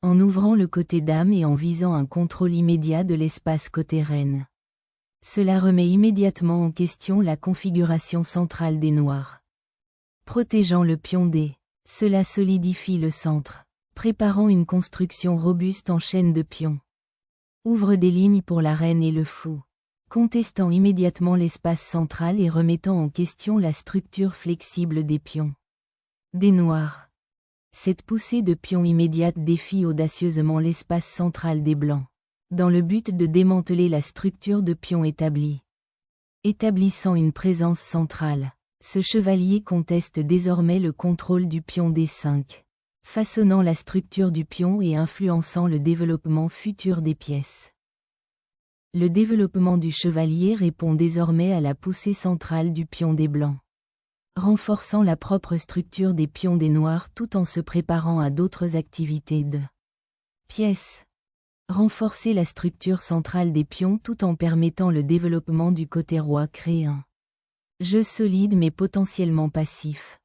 en ouvrant le côté dame et en visant un contrôle immédiat de l'espace côté reine. Cela remet immédiatement en question la configuration centrale des noirs. Protégeant le pion D, cela solidifie le centre, préparant une construction robuste en chaîne de pions. Ouvre des lignes pour la reine et le fou, contestant immédiatement l'espace central et remettant en question la structure flexible des pions. Des noirs. Cette poussée de pions immédiate défie audacieusement l'espace central des blancs, dans le but de démanteler la structure de pions établie. Établissant une présence centrale, ce chevalier conteste désormais le contrôle du pion D5, façonnant la structure du pion et influençant le développement futur des pièces. Le développement du chevalier répond désormais à la poussée centrale du pion des blancs, renforçant la propre structure des pions des noirs tout en se préparant à d'autres activités de pièces. Renforcer la structure centrale des pions tout en permettant le développement du côté roi crée un jeu solide mais potentiellement passif.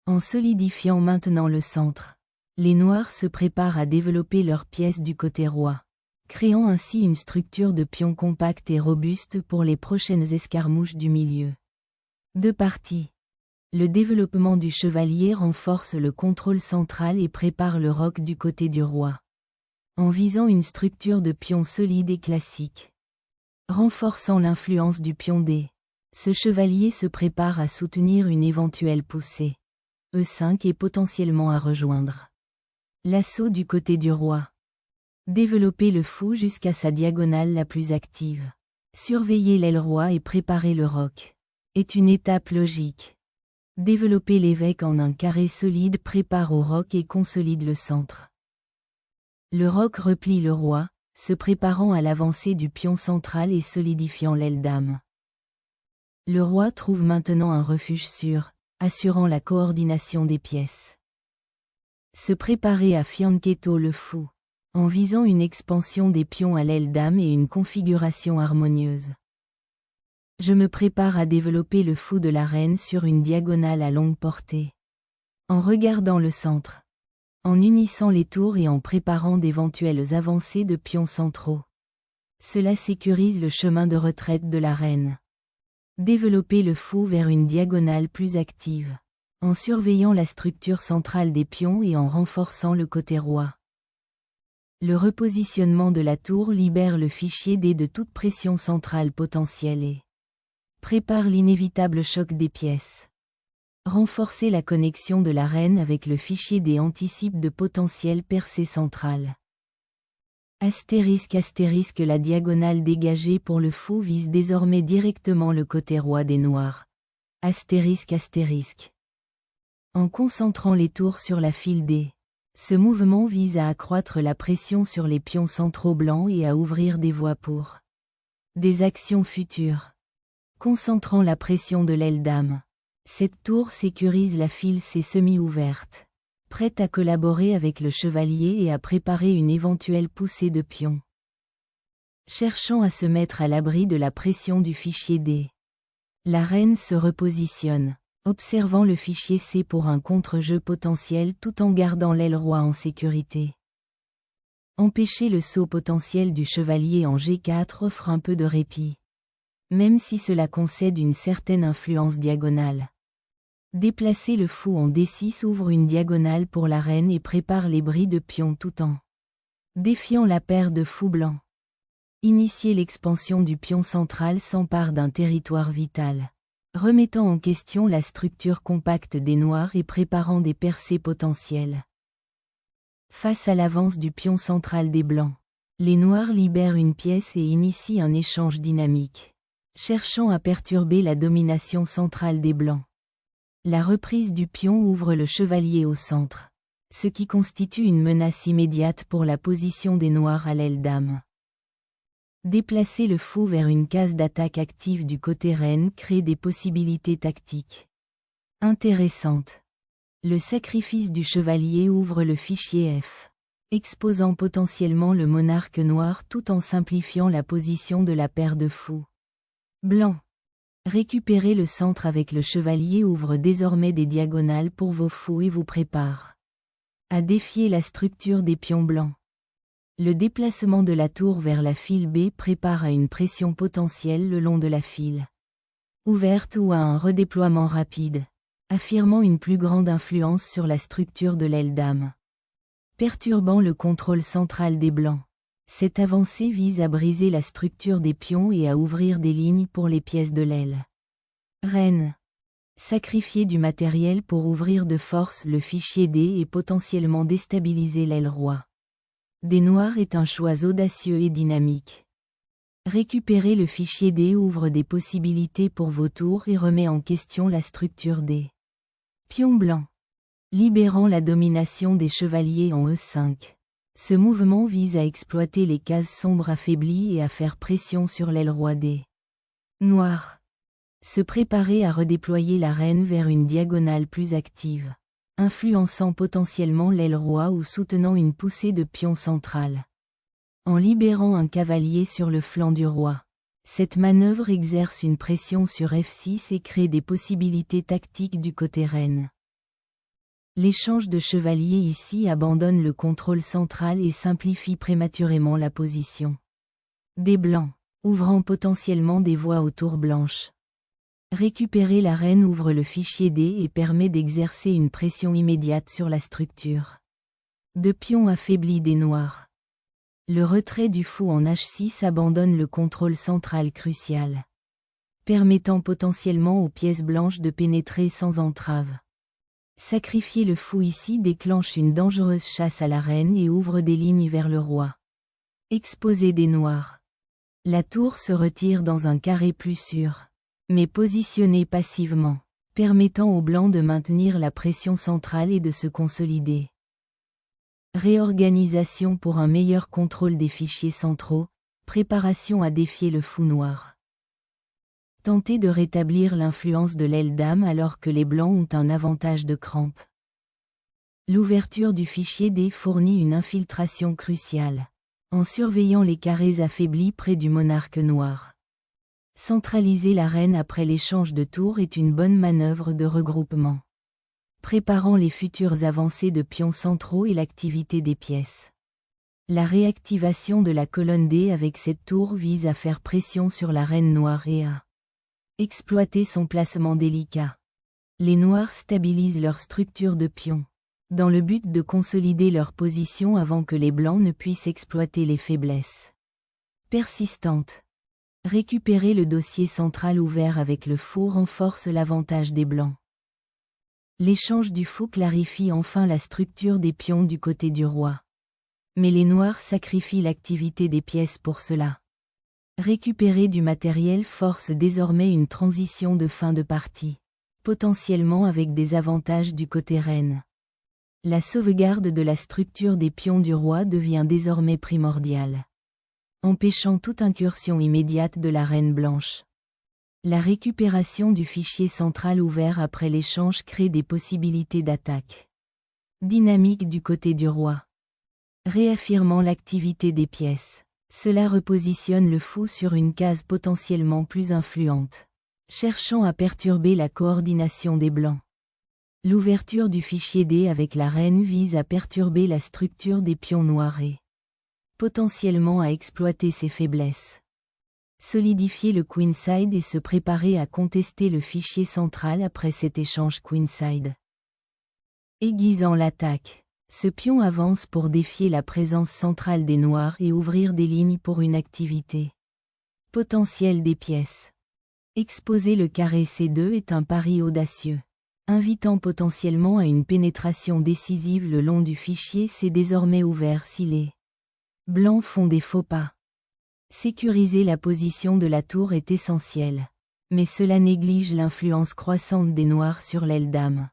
En solidifiant maintenant le centre, les noirs se préparent à développer leurs pièces du côté roi, créant ainsi une structure de pions compacte et robuste pour les prochaines escarmouches du milieu. Deux parties. Le développement du chevalier renforce le contrôle central et prépare le roc du côté du roi, en visant une structure de pions solide et classique. Renforçant l'influence du pion D, ce chevalier se prépare à soutenir une éventuelle poussée. E5 est potentiellement à rejoindre. L'assaut du côté du roi. Développer le fou jusqu'à sa diagonale la plus active. Surveiller l'aile roi et préparer le roc est une étape logique. Développer l'évêque en un carré solide prépare au roc et consolide le centre. Le roc replie le roi, se préparant à l'avancée du pion central et solidifiant l'aile dame. Le roi trouve maintenant un refuge sûr, assurant la coordination des pièces. Se préparer à fianchetto le fou, en visant une expansion des pions à l'aile dame et une configuration harmonieuse. Je me prépare à développer le fou de la reine sur une diagonale à longue portée. En regardant le centre. En unissant les tours et en préparant d'éventuelles avancées de pions centraux. Cela sécurise le chemin de retraite de la reine. Développer le fou vers une diagonale plus active, en surveillant la structure centrale des pions et en renforçant le côté roi. Le repositionnement de la tour libère le fichier D de toute pression centrale potentielle et prépare l'inévitable choc des pièces. Renforcer la connexion de la reine avec le fichier D anticipe de potentielles percées centrales. Astérisque la diagonale dégagée pour le fou vise désormais directement le côté roi des noirs. Astérisque. En concentrant les tours sur la file D, ce mouvement vise à accroître la pression sur les pions centraux blancs et à ouvrir des voies pour des actions futures. Concentrant la pression de l'aile dame, cette tour sécurise la file C semi-ouverte, prête à collaborer avec le chevalier et à préparer une éventuelle poussée de pions. Cherchant à se mettre à l'abri de la pression du fichier D, la reine se repositionne, observant le fichier C pour un contre-jeu potentiel tout en gardant l'aile roi en sécurité. Empêcher le saut potentiel du chevalier en G4 offre un peu de répit, même si cela concède une certaine influence diagonale. Déplacer le fou en D6 ouvre une diagonale pour la reine et prépare les bris de pions tout en défiant la paire de fous blancs. Initier l'expansion du pion central s'empare d'un territoire vital, remettant en question la structure compacte des noirs et préparant des percées potentielles. Face à l'avance du pion central des blancs, les noirs libèrent une pièce et initient un échange dynamique, cherchant à perturber la domination centrale des blancs. La reprise du pion ouvre le chevalier au centre, ce qui constitue une menace immédiate pour la position des noirs à l'aile dame. Déplacer le fou vers une case d'attaque active du côté reine crée des possibilités tactiques intéressantes. Le sacrifice du chevalier ouvre le fichier F, exposant potentiellement le monarque noir tout en simplifiant la position de la paire de fous blancs. Récupérer le centre avec le chevalier ouvre désormais des diagonales pour vos fous et vous prépare À défier la structure des pions blancs. Le déplacement de la tour vers la file B prépare à une pression potentielle le long de la file ouverte ou à un redéploiement rapide, affirmant une plus grande influence sur la structure de l'aile dame. Perturbant le contrôle central des blancs. Cette avancée vise à briser la structure des pions et à ouvrir des lignes pour les pièces de l'aile. Reine. Sacrifier du matériel pour ouvrir de force le fichier D et potentiellement déstabiliser l'aile roi. Des noirs est un choix audacieux et dynamique. Récupérer le fichier D ouvre des possibilités pour vos tours et remet en question la structure D. Pion blanc. Libérant la domination des chevaliers en E5. Ce mouvement vise à exploiter les cases sombres affaiblies et à faire pression sur l'aile roi D. Noir. Se préparer à redéployer la reine vers une diagonale plus active, influençant potentiellement l'aile roi ou soutenant une poussée de pion central. En libérant un cavalier sur le flanc du roi. Cette manœuvre exerce une pression sur F6 et crée des possibilités tactiques du côté reine. L'échange de chevaliers ici abandonne le contrôle central et simplifie prématurément la position. Des blancs, ouvrant potentiellement des voies aux tours blanches. Récupérer la reine ouvre le fichier D et permet d'exercer une pression immédiate sur la structure. De pions affaiblis des noirs. Le retrait du fou en H6 abandonne le contrôle central crucial, permettant potentiellement aux pièces blanches de pénétrer sans entrave. Sacrifier le fou ici déclenche une dangereuse chasse à la reine et ouvre des lignes vers le roi. Exposer des noirs. La tour se retire dans un carré plus sûr, mais positionné passivement, permettant aux blancs de maintenir la pression centrale et de se consolider. Réorganisation pour un meilleur contrôle des fichiers centraux, préparation à défier le fou noir. Tenter de rétablir l'influence de l'aile dame alors que les blancs ont un avantage de crampe. L'ouverture du fichier D fournit une infiltration cruciale, en surveillant les carrés affaiblis près du monarque noir. Centraliser la reine après l'échange de tours est une bonne manœuvre de regroupement, préparant les futures avancées de pions centraux et l'activité des pièces. La réactivation de la colonne D avec cette tour vise à faire pression sur la reine noire et à exploiter son placement délicat. Les noirs stabilisent leur structure de pions, dans le but de consolider leur position avant que les blancs ne puissent exploiter les faiblesses persistantes. Récupérer le dossier central ouvert avec le fou renforce l'avantage des blancs. L'échange du fou clarifie enfin la structure des pions du côté du roi. Mais les noirs sacrifient l'activité des pièces pour cela. Récupérer du matériel force désormais une transition de fin de partie, potentiellement avec des avantages du côté reine. La sauvegarde de la structure des pions du roi devient désormais primordiale, empêchant toute incursion immédiate de la reine blanche. La récupération du fichier central ouvert après l'échange crée des possibilités d'attaque dynamique du côté du roi. Réaffirmant l'activité des pièces, cela repositionne le fou sur une case potentiellement plus influente, cherchant à perturber la coordination des blancs. L'ouverture du fichier D avec la reine vise à perturber la structure des pions noirs et potentiellement à exploiter ses faiblesses. Solidifier le queenside et se préparer à contester le fichier central après cet échange queenside. Aiguisant l'attaque, ce pion avance pour défier la présence centrale des noirs et ouvrir des lignes pour une activité potentielle des pièces. Exposer le carré C2 est un pari audacieux, invitant potentiellement à une pénétration décisive le long du fichier C désormais ouvert si les blancs font des faux pas. Sécuriser la position de la tour est essentiel, mais cela néglige l'influence croissante des noirs sur l'aile dame.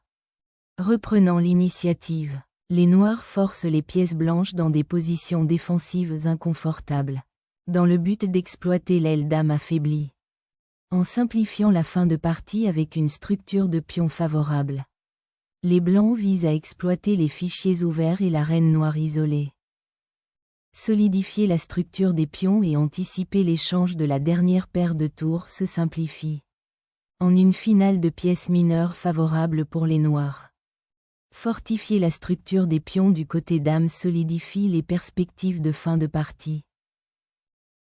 Reprenant l'initiative, les noirs forcent les pièces blanches dans des positions défensives inconfortables, dans le but d'exploiter l'aile dame affaiblie. En simplifiant la fin de partie avec une structure de pions favorable, les blancs visent à exploiter les fichiers ouverts et la reine noire isolée. Solidifier la structure des pions et anticiper l'échange de la dernière paire de tours se simplifie en une finale de pièces mineures favorable pour les noirs. Fortifier la structure des pions du côté dame solidifie les perspectives de fin de partie.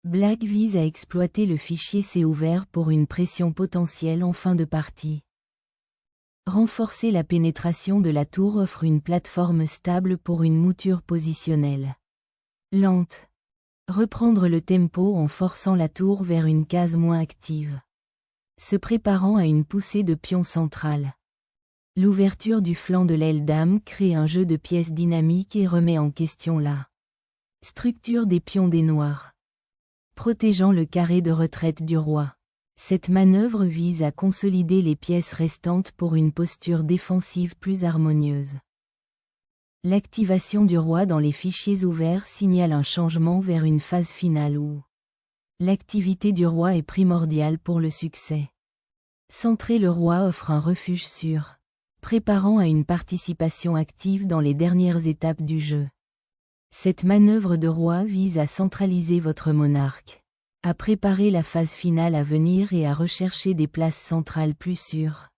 Black vise à exploiter le fichier C ouvert pour une pression potentielle en fin de partie. Renforcer la pénétration de la tour offre une plateforme stable pour une mouture positionnelle lente. Reprendre le tempo en forçant la tour vers une case moins active. Se préparant à une poussée de pion centrale. L'ouverture du flanc de l'aile dame crée un jeu de pièces dynamique et remet en question la structure des pions des noirs. Protégeant le carré de retraite du roi. Cette manœuvre vise à consolider les pièces restantes pour une posture défensive plus harmonieuse. L'activation du roi dans les fichiers ouverts signale un changement vers une phase finale où l'activité du roi est primordiale pour le succès. Centrer le roi offre un refuge sûr, préparant à une participation active dans les dernières étapes du jeu. Cette manœuvre de roi vise à centraliser votre monarque, à préparer la phase finale à venir et à rechercher des places centrales plus sûres.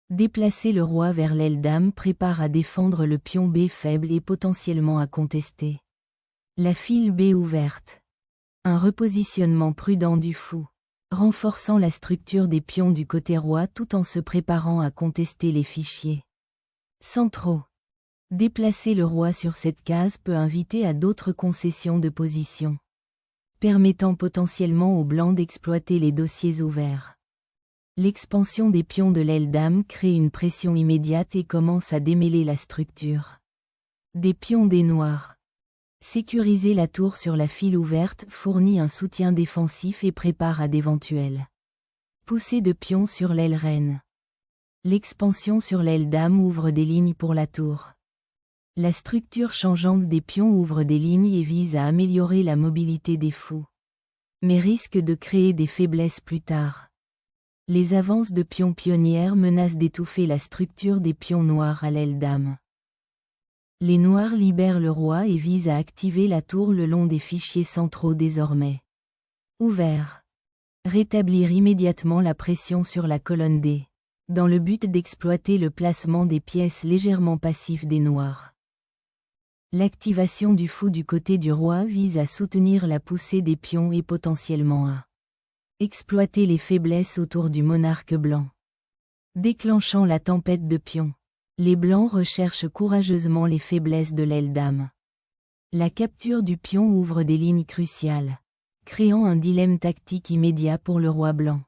Déplacer le roi vers l'aile dame prépare à défendre le pion B faible et potentiellement à contester. La file B ouverte. Un repositionnement prudent du fou, renforçant la structure des pions du côté roi tout en se préparant à contester les fichiers centraux. Déplacer le roi sur cette case peut inviter à d'autres concessions de position, permettant potentiellement aux blancs d'exploiter les dossiers ouverts. L'expansion des pions de l'aile dame crée une pression immédiate et commence à démêler la structure des pions des noirs. Sécuriser la tour sur la file ouverte fournit un soutien défensif et prépare à d'éventuelles poussées de pions sur l'aile reine. L'expansion sur l'aile dame ouvre des lignes pour la tour. La structure changeante des pions ouvre des lignes et vise à améliorer la mobilité des fous, mais risque de créer des faiblesses plus tard. Les avances de pions pionnières menacent d'étouffer la structure des pions noirs à l'aile dame. Les noirs libèrent le roi et visent à activer la tour le long des fichiers centraux désormais ouverts. Rétablir immédiatement la pression sur la colonne D, dans le but d'exploiter le placement des pièces légèrement passives des noirs. L'activation du fou du côté du roi vise à soutenir la poussée des pions et potentiellement à exploiter les faiblesses autour du monarque blanc. Déclenchant la tempête de pions. Les blancs recherchent courageusement les faiblesses de l'aile dame. La capture du pion ouvre des lignes cruciales, créant un dilemme tactique immédiat pour le roi blanc.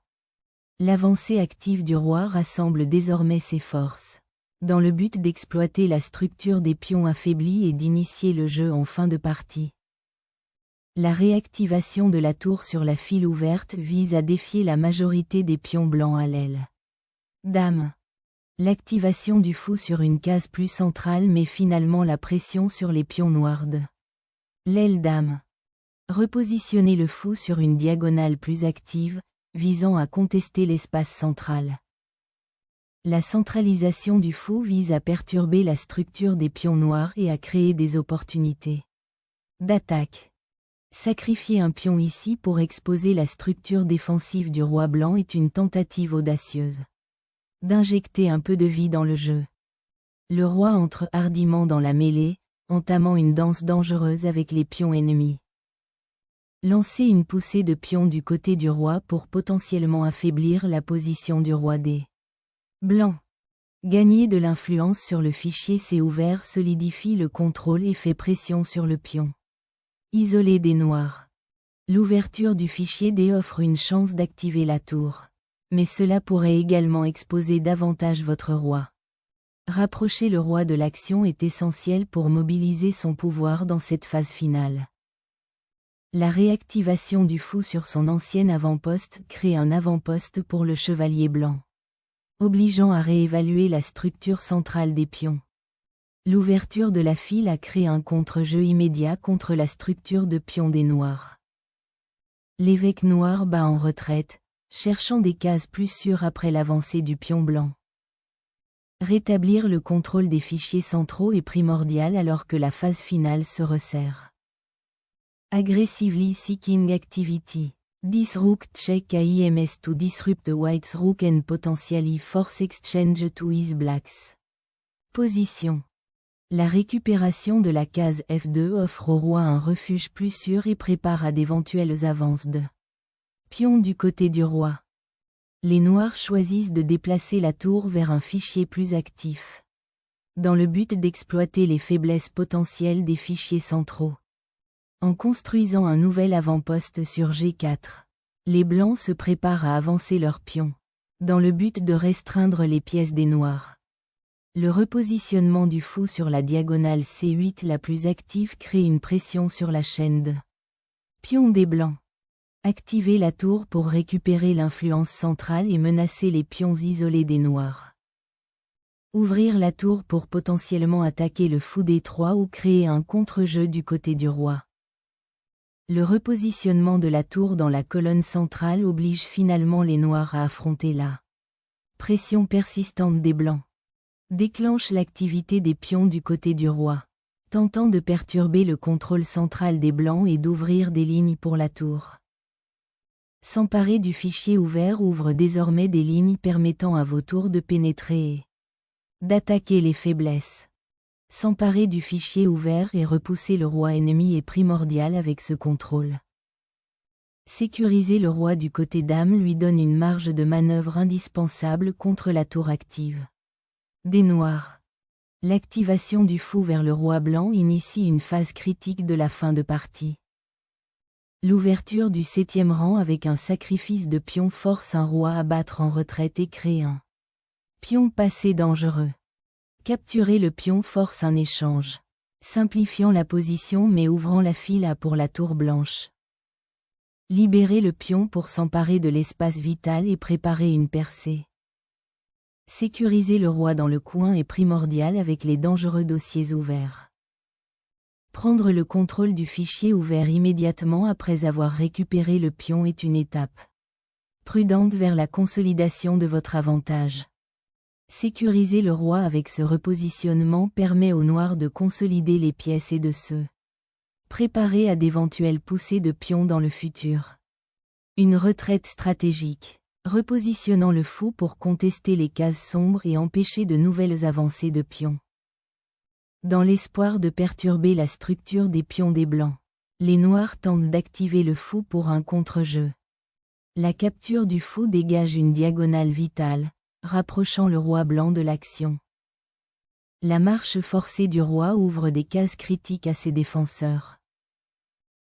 L'avancée active du roi rassemble désormais ses forces, dans le but d'exploiter la structure des pions affaiblis et d'initier le jeu en fin de partie. La réactivation de la tour sur la file ouverte vise à défier la majorité des pions blancs à l'aile dame. L'activation du fou sur une case plus centrale met finalement la pression sur les pions noirs de l'aile dame. Repositionner le fou sur une diagonale plus active, visant à contester l'espace central. La centralisation du fou vise à perturber la structure des pions noirs et à créer des opportunités d'attaque. Sacrifier un pion ici pour exposer la structure défensive du roi blanc est une tentative audacieuse d'injecter un peu de vie dans le jeu. Le roi entre hardiment dans la mêlée, entamant une danse dangereuse avec les pions ennemis. Lancer une poussée de pions du côté du roi pour potentiellement affaiblir la position du roi des blancs. Gagner de l'influence sur le fichier C ouvert solidifie le contrôle et fait pression sur le pion. Isoler des noirs. L'ouverture du fichier D offre une chance d'activer la tour. Mais cela pourrait également exposer davantage votre roi. Rapprocher le roi de l'action est essentiel pour mobiliser son pouvoir dans cette phase finale. La réactivation du fou sur son ancien avant-poste crée un avant-poste pour le chevalier blanc, obligeant à réévaluer la structure centrale des pions. L'ouverture de la file a créé un contre-jeu immédiat contre la structure de pions des noirs. L'évêque noir bat en retraite, cherchant des cases plus sûres après l'avancée du pion blanc. Rétablir le contrôle des fichiers centraux est primordial alors que la phase finale se resserre. Aggressively seeking activity. This rook check AIMS to disrupt the white's rook and potentially force exchange to his blacks. Position. La récupération de la case F2 offre au roi un refuge plus sûr et prépare à d'éventuelles avances de pion du côté du roi. Les noirs choisissent de déplacer la tour vers un fichier plus actif, dans le but d'exploiter les faiblesses potentielles des fichiers centraux. En construisant un nouvel avant-poste sur G4, les blancs se préparent à avancer leurs pions, dans le but de restreindre les pièces des noirs. Le repositionnement du fou sur la diagonale C8 la plus active crée une pression sur la chaîne de pions des blancs. Activez la tour pour récupérer l'influence centrale et menacer les pions isolés des noirs. Ouvrir la tour pour potentiellement attaquer le fou D3 ou créer un contre-jeu du côté du roi. Le repositionnement de la tour dans la colonne centrale oblige finalement les noirs à affronter la pression persistante des blancs. Déclenche l'activité des pions du côté du roi, tentant de perturber le contrôle central des blancs et d'ouvrir des lignes pour la tour. S'emparer du fichier ouvert ouvre désormais des lignes permettant à vos tours de pénétrer et d'attaquer les faiblesses. S'emparer du fichier ouvert et repousser le roi ennemi est primordial avec ce contrôle. Sécuriser le roi du côté dame lui donne une marge de manœuvre indispensable contre la tour active des noirs. L'activation du fou vers le roi blanc initie une phase critique de la fin de partie. L'ouverture du 7e rang avec un sacrifice de pion force un roi à battre en retraite et crée un pion passé dangereux. Capturer le pion force un échange, simplifiant la position mais ouvrant la file pour la tour blanche. Libérer le pion pour s'emparer de l'espace vital et préparer une percée. Sécuriser le roi dans le coin est primordial avec les dangereux dossiers ouverts. Prendre le contrôle du fichier ouvert immédiatement après avoir récupéré le pion est une étape prudente vers la consolidation de votre avantage. Sécuriser le roi avec ce repositionnement permet aux noirs de consolider les pièces et de se préparer à d'éventuelles poussées de pions dans le futur. Une retraite stratégique. Repositionnant le fou pour contester les cases sombres et empêcher de nouvelles avancées de pions. Dans l'espoir de perturber la structure des pions des blancs, les noirs tentent d'activer le fou pour un contre-jeu. La capture du fou dégage une diagonale vitale, rapprochant le roi blanc de l'action. La marche forcée du roi ouvre des cases critiques à ses défenseurs.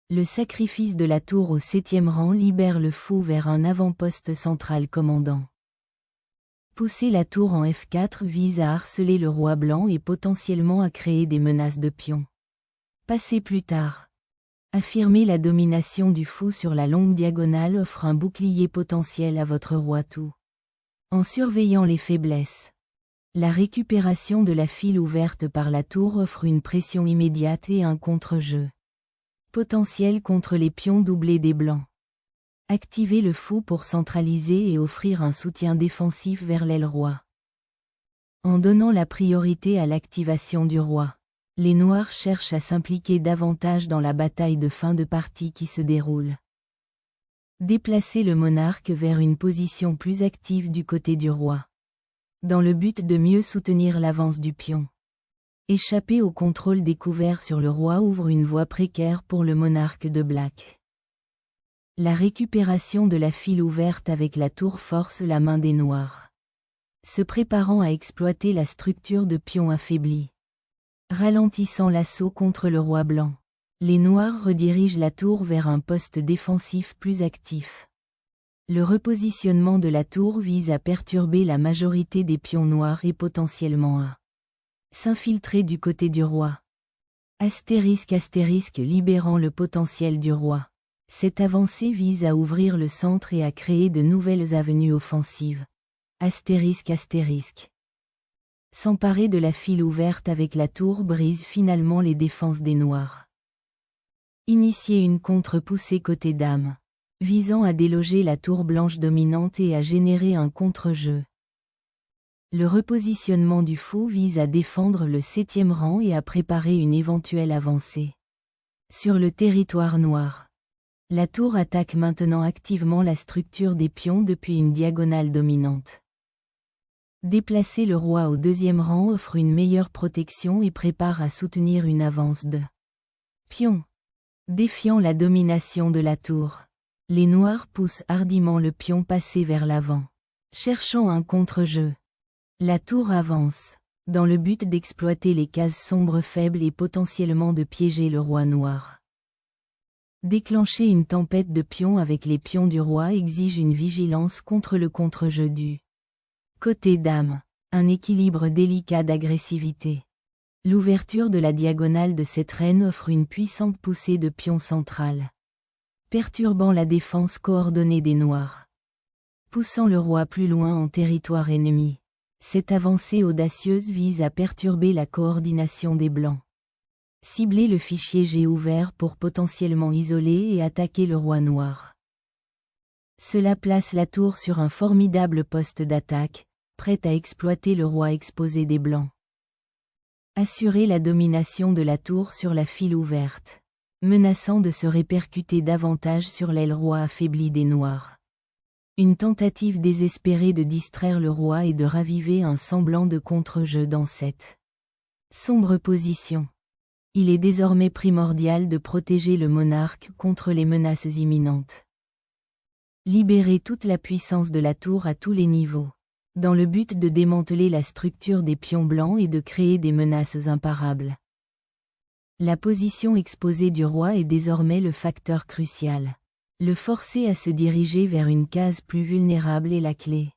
Le sacrifice de la tour au 7e rang libère le fou vers un avant-poste central commandant. Pousser la tour en F4 vise à harceler le roi blanc et potentiellement à créer des menaces de pions. Passer plus tard. Affirmer la domination du fou sur la longue diagonale offre un bouclier potentiel à votre roi tout. En surveillant les faiblesses. La récupération de la file ouverte par la tour offre une pression immédiate et un contre-jeu potentiel contre les pions doublés des blancs. Activez le fou pour centraliser et offrir un soutien défensif vers l'aile roi. En donnant la priorité à l'activation du roi, les noirs cherchent à s'impliquer davantage dans la bataille de fin de partie qui se déroule. Déplacer le monarque vers une position plus active du côté du roi, dans le but de mieux soutenir l'avance du pion. Échapper au contrôle découvert sur le roi ouvre une voie précaire pour le monarque de Black. La récupération de la file ouverte avec la tour force la main des noirs, se préparant à exploiter la structure de pion affaiblie. Ralentissant l'assaut contre le roi blanc, les noirs redirigent la tour vers un poste défensif plus actif. Le repositionnement de la tour vise à perturber la majorité des pions noirs et potentiellement à s'infiltrer du côté du roi. Astérisque libérant le potentiel du roi. Cette avancée vise à ouvrir le centre et à créer de nouvelles avenues offensives. Astérisque. S'emparer de la file ouverte avec la tour brise finalement les défenses des noirs. Initier une contre-poussée côté dame, visant à déloger la tour blanche dominante et à générer un contre-jeu. Le repositionnement du fou vise à défendre le 7e rang et à préparer une éventuelle avancée sur le territoire noir. La tour attaque maintenant activement la structure des pions depuis une diagonale dominante. Déplacer le roi au deuxième rang offre une meilleure protection et prépare à soutenir une avance de pion. Défiant la domination de la tour, les noirs poussent hardiment le pion passé vers l'avant, cherchant un contre-jeu. La tour avance, dans le but d'exploiter les cases sombres faibles et potentiellement de piéger le roi noir. Déclencher une tempête de pions avec les pions du roi exige une vigilance contre le contre-jeu du côté dame, un équilibre délicat d'agressivité. L'ouverture de la diagonale de cette reine offre une puissante poussée de pions centrale, perturbant la défense coordonnée des noirs. Poussant le roi plus loin en territoire ennemi, cette avancée audacieuse vise à perturber la coordination des blancs. Cibler le fichier G ouvert pour potentiellement isoler et attaquer le roi noir. Cela place la tour sur un formidable poste d'attaque, prête à exploiter le roi exposé des blancs. Assurer la domination de la tour sur la file ouverte, menaçant de se répercuter davantage sur l'aile roi affaiblie des noirs. Une tentative désespérée de distraire le roi et de raviver un semblant de contre-jeu dans cette sombre position. Il est désormais primordial de protéger le monarque contre les menaces imminentes. Libérer toute la puissance de la tour à tous les niveaux, dans le but de démanteler la structure des pions blancs et de créer des menaces imparables. La position exposée du roi est désormais le facteur crucial. Le forcer à se diriger vers une case plus vulnérable est la clé.